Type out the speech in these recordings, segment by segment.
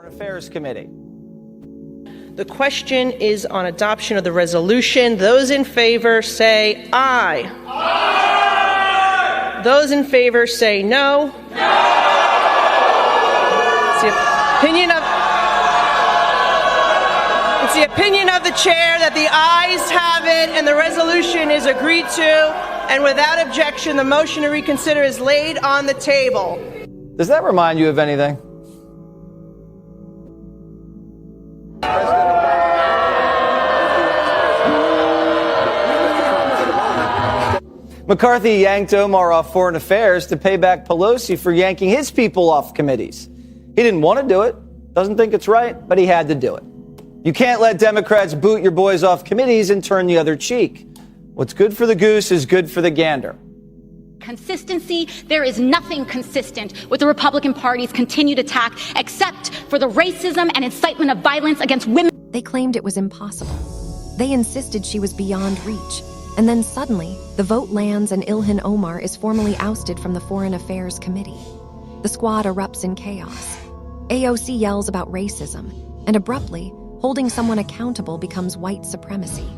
Affairs Committee. The question is on adoption of the resolution. Those in favor say aye. Aye. Those in favor say no. No. It's the opinion of the chair that the ayes have it and the resolution is agreed to. And without objection, the motion to reconsider is laid on the table. Does that remind you of anything? McCarthy yanked Omar off Foreign Affairs to pay back Pelosi for yanking his people off committees. He didn't want to do it, doesn't think it's right, but he had to do it. You can't let Democrats boot your boys off committees and turn the other cheek. What's good for the goose is good for the gander. Consistency, there is nothing consistent with the Republican Party's continued attack except for the racism and incitement of violence against women. They claimed it was impossible. They insisted she was beyond reach. And then suddenly, the vote lands and Ilhan Omar is formally ousted from the Foreign Affairs Committee. The squad erupts in chaos. AOC yells about racism, and abruptly, holding someone accountable becomes white supremacy.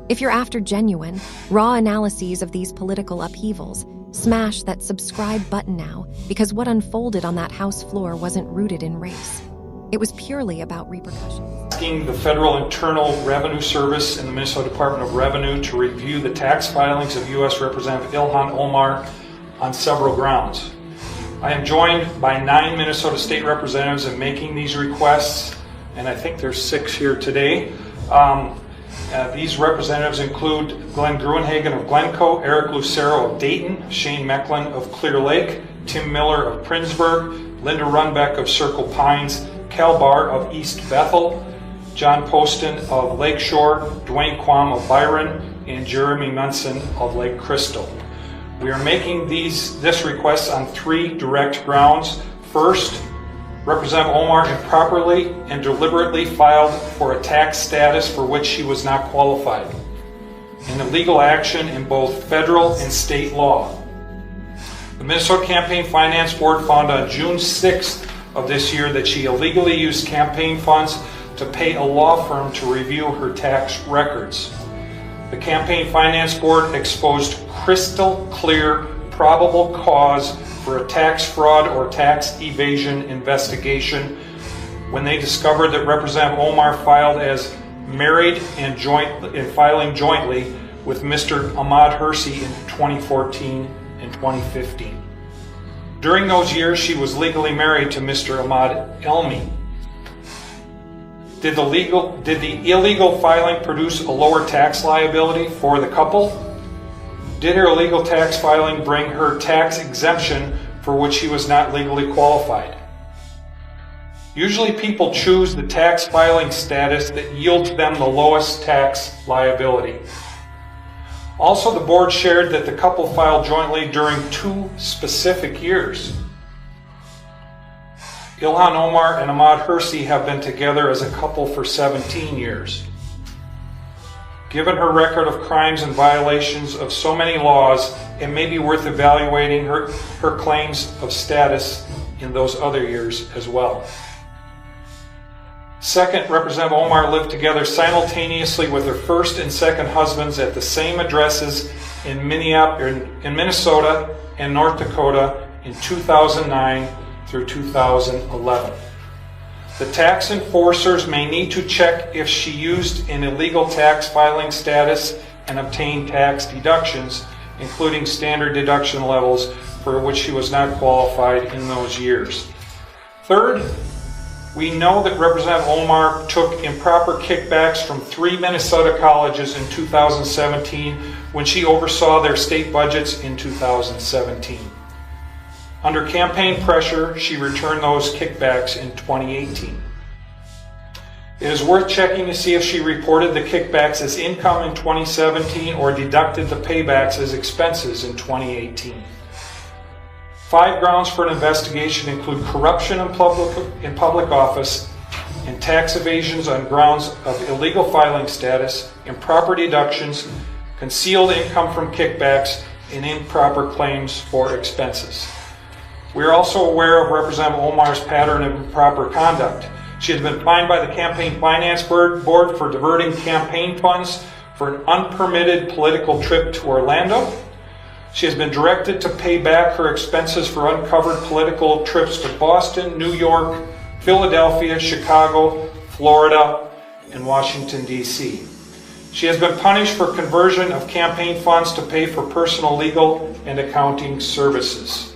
If you're after genuine, raw analyses of these political upheavals, smash that subscribe button now, because what unfolded on that House floor wasn't rooted in race. It was purely about repercussions. Asking the Federal Internal Revenue Service and the Minnesota Department of Revenue to review the tax filings of U.S. Representative Ilhan Omar on several grounds. I am joined by 9 Minnesota state representatives in making these requests, and I think there's 6 here today. These representatives include Glenn Gruenhagen of Glencoe, Eric Lucero of Dayton, Shane Mecklin of Clear Lake, Tim Miller of Princeburg, Linda Runbeck of Circle Pines, Cal Barr of East Bethel, John Poston of Lakeshore, Dwayne Quam of Byron, and Jeremy Munson of Lake Crystal. We are making this request on 3 direct grounds. First, Representative Omar improperly and deliberately filed for a tax status for which she was not qualified, an illegal action in both federal and state law. The Minnesota Campaign Finance Board found on June 6th of this year that she illegally used campaign funds to pay a law firm to review her tax records. The Campaign Finance Board exposed crystal clear probable cause for a tax fraud or tax evasion investigation when they discovered that Representative Omar filed as married and filing jointly with Mr. Ahmad Hersey in 2014 and 2015. During those years, she was legally married to Mr. Ahmad Elmi. Did the illegal filing produce a lower tax liability for the couple? Did her illegal tax filing bring her tax exemption for which she was not legally qualified? Usually people choose the tax filing status that yields them the lowest tax liability. Also, the board shared that the couple filed jointly during 2 specific years. Ilhan Omar and Ahmad Hersey have been together as a couple for 17 years. Given her record of crimes and violations of so many laws, it may be worth evaluating her claims of status in those other years as well. Second, Representative Omar lived together simultaneously with her first and second husbands at the same addresses in Minnesota and North Dakota in 2009 through 2011. The tax enforcers may need to check if she used an illegal tax filing status and obtained tax deductions, including standard deduction levels for which she was not qualified in those years. Third, we know that Representative Omar took improper kickbacks from 3 Minnesota colleges in 2017 when she oversaw their state budgets in 2017. Under campaign pressure, she returned those kickbacks in 2018. It is worth checking to see if she reported the kickbacks as income in 2017 or deducted the paybacks as expenses in 2018. 5 grounds for an investigation include corruption in public office and tax evasions on grounds of illegal filing status, improper deductions, concealed income from kickbacks, and improper claims for expenses. We are also aware of Representative Omar's pattern of improper conduct. She has been fined by the Campaign Finance Board for diverting campaign funds for an unpermitted political trip to Orlando. She has been directed to pay back her expenses for uncovered political trips to Boston, New York, Philadelphia, Chicago, Florida, and Washington, D.C. She has been punished for conversion of campaign funds to pay for personal legal and accounting services.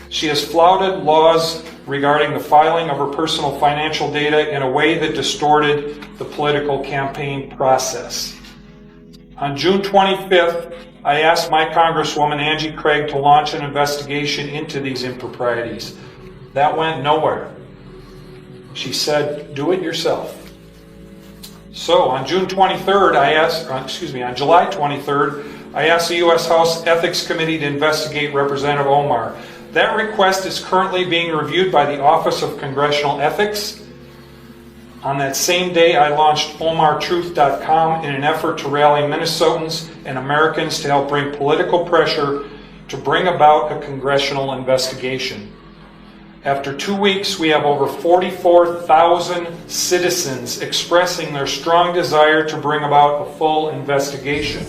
She has flouted laws regarding the filing of her personal financial data in a way that distorted the political campaign process. On June 25th, I asked my Congresswoman Angie Craig to launch an investigation into these improprieties. That went nowhere. She said, do it yourself. So on July 23rd, I asked the U.S. House Ethics Committee to investigate Representative Omar. That request is currently being reviewed by the Office of Congressional Ethics. On that same day, I launched OmarTruth.com in an effort to rally Minnesotans and Americans to help bring political pressure to bring about a congressional investigation. After 2 weeks, we have over 44,000 citizens expressing their strong desire to bring about a full investigation,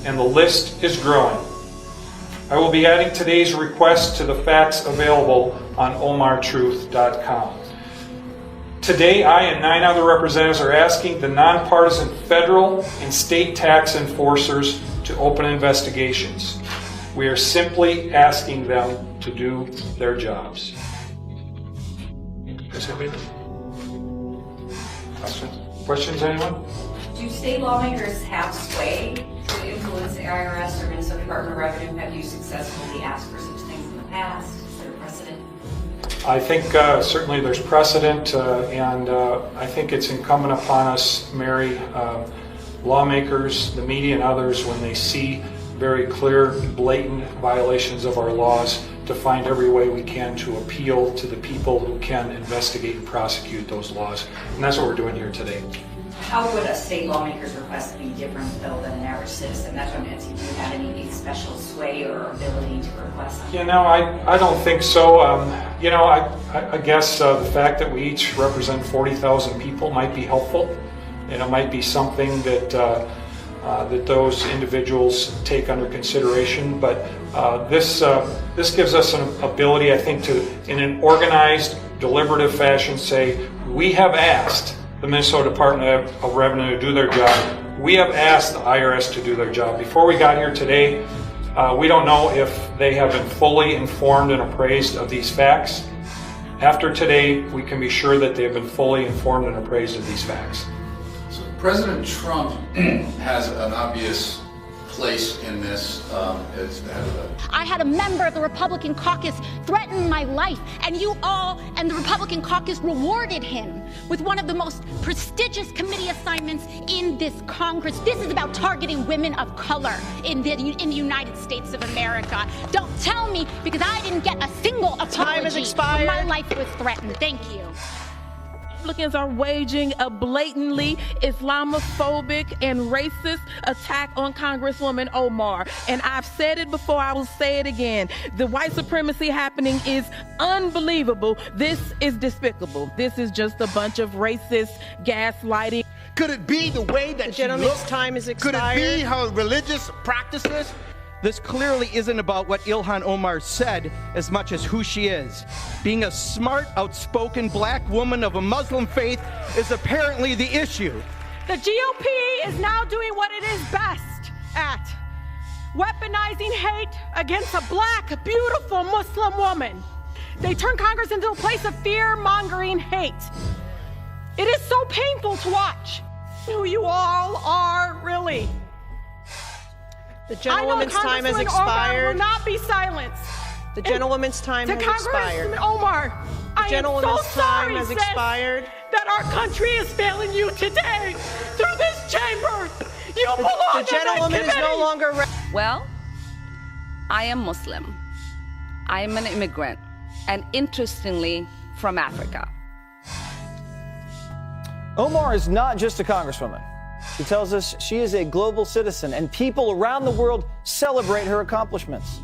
and the list is growing. I will be adding today's request to the facts available on OmarTruth.com. Today, I and 9 other representatives are asking the nonpartisan federal and state tax enforcers to open investigations. We are simply asking them to do their jobs. Questions, anyone? Do state lawmakers have sway to influence the IRS or Minnesota Department of Revenue? Have you successfully asked for such things in the past? Is there a precedent? I think certainly there's precedent, and I think it's incumbent upon us, Mary, lawmakers, the media, and others, when they see very clear, blatant violations of our laws, to find every way we can to appeal to the people who can investigate and prosecute those laws. And that's what we're doing here today. How would a state lawmaker's request be different, though, than an average citizen? That's what I'm asking. Do you have any special sway or ability to request something? You know, I don't think so. You know, I guess the fact that we each represent 40,000 people might be helpful, and it might be something that that those individuals take under consideration. But this gives us an ability, I think, to, in an organized, deliberative fashion, say, we have asked the Minnesota Department of Revenue to do their job. We have asked the IRS to do their job. Before we got here today, we don't know if they have been fully informed and appraised of these facts. After today, we can be sure that they have been fully informed and appraised of these facts. So President Trump has an obvious place in this as the head of the... I had a member of the Republican caucus threaten my life, and you all and the Republican caucus rewarded him with one of the most prestigious committee assignments in this Congress. This is about targeting women of color in the United States of America. Don't tell me, because I didn't get a single apology. Time has expired. My life was threatened. Thank you. Republicans are waging a blatantly Islamophobic and racist attack on Congresswoman Omar. And I've said it before, I will say it again. The white supremacy happening is unbelievable. This is despicable. This is just a bunch of racist gaslighting. Could it be the way that she looks? Time is Could expired. it be her religious practices? This clearly isn't about what Ilhan Omar said as much as who she is. Being a smart, outspoken black woman of a Muslim faith is apparently the issue. The GOP is now doing what it is best at, weaponizing hate against a black, beautiful Muslim woman. They turn Congress into a place of fear-mongering hate. It is so painful to watch who you all are, really. The gentlewoman's time has expired. Omar will not be silenced. The gentlewoman's time has expired. Congressman Omar, I am so sorry, sis, that our country is failing you today through this chamber. You belong The gentlewoman is no longer... Well, I am Muslim. I am an immigrant, and interestingly, from Africa. Omar is not just a congresswoman. She tells us she is a global citizen, and people around the world celebrate her accomplishments.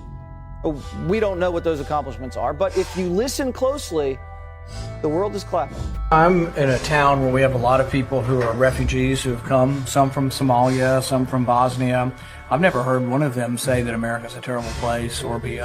We don't know what those accomplishments are, but if you listen closely, The world is clapping. I'm in a town where we have a lot of people who are refugees who have come, some from Somalia, some from Bosnia. I've never heard one of them say that America's a terrible place or be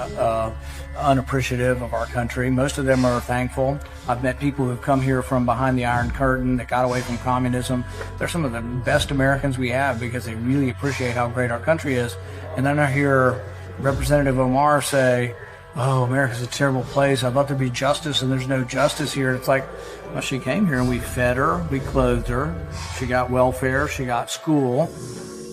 unappreciative of our country. Most of them are thankful. I've met people who've come here from behind the Iron Curtain that got away from communism. They're some of the best Americans we have because they really appreciate how great our country is. And then I hear Representative Omar say, "Oh, America's a terrible place. I thought there'd be justice, and there's no justice here." It's like, well, she came here and we fed her, we clothed her, she got welfare, she got school,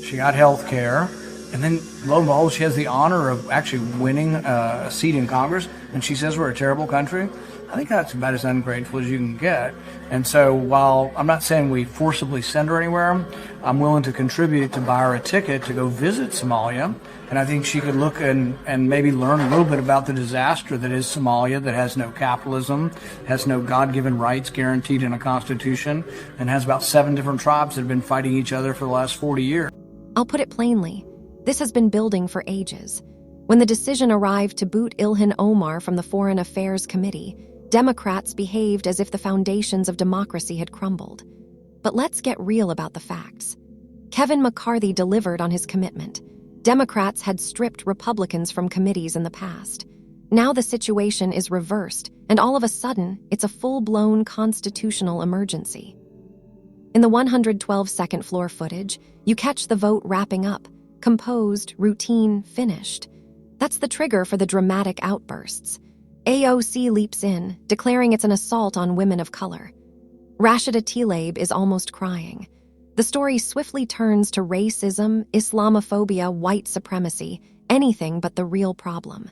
she got health care, and then lo and behold, she has the honor of actually winning a seat in Congress, and she says we're a terrible country. I think that's about as ungrateful as you can get. And so while I'm not saying we forcibly send her anywhere, I'm willing to contribute to buy her a ticket to go visit Somalia. And I think she could look and maybe learn a little bit about the disaster that is Somalia, that has no capitalism, has no God-given rights guaranteed in a constitution, and has about 7 different tribes that have been fighting each other for the last 40 years. I'll put it plainly. This has been building for ages. When the decision arrived to boot Ilhan Omar from the Foreign Affairs Committee, Democrats behaved as if the foundations of democracy had crumbled. But let's get real about the facts. Kevin McCarthy delivered on his commitment. Democrats had stripped Republicans from committees in the past. Now the situation is reversed, and all of a sudden, it's a full-blown constitutional emergency. In the 112-second floor footage, you catch the vote wrapping up, composed, routine, finished. That's the trigger for the dramatic outbursts. AOC leaps in, declaring it's an assault on women of color. Rashida Tlaib is almost crying. The story swiftly turns to racism, Islamophobia, white supremacy, anything but the real problem.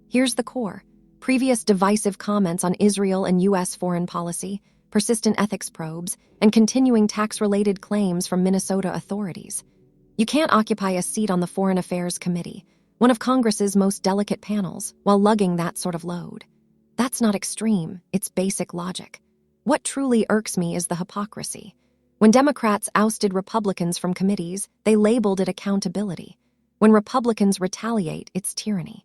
Here's the core: previous divisive comments on Israel and U.S. foreign policy, persistent ethics probes, and continuing tax-related claims from Minnesota authorities. You can't occupy a seat on the Foreign Affairs Committee, one of Congress's most delicate panels, while lugging that sort of load. That's not extreme, it's basic logic. What truly irks me is the hypocrisy. When Democrats ousted Republicans from committees, they labeled it accountability. When Republicans retaliate, it's tyranny.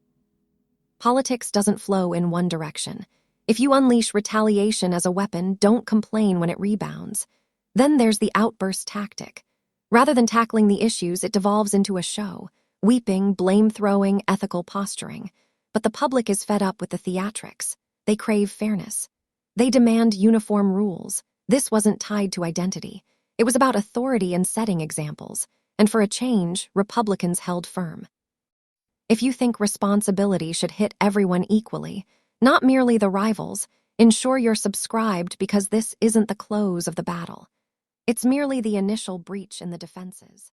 Politics doesn't flow in one direction. If you unleash retaliation as a weapon, don't complain when it rebounds. Then there's the outburst tactic. Rather than tackling the issues, it devolves into a show. Weeping, blame-throwing, ethical posturing. But the public is fed up with the theatrics. They crave fairness. They demand uniform rules. This wasn't tied to identity. It was about authority and setting examples. And for a change, Republicans held firm. If you think responsibility should hit everyone equally, not merely the rivals, ensure you're subscribed, because this isn't the close of the battle. It's merely the initial breach in the defenses.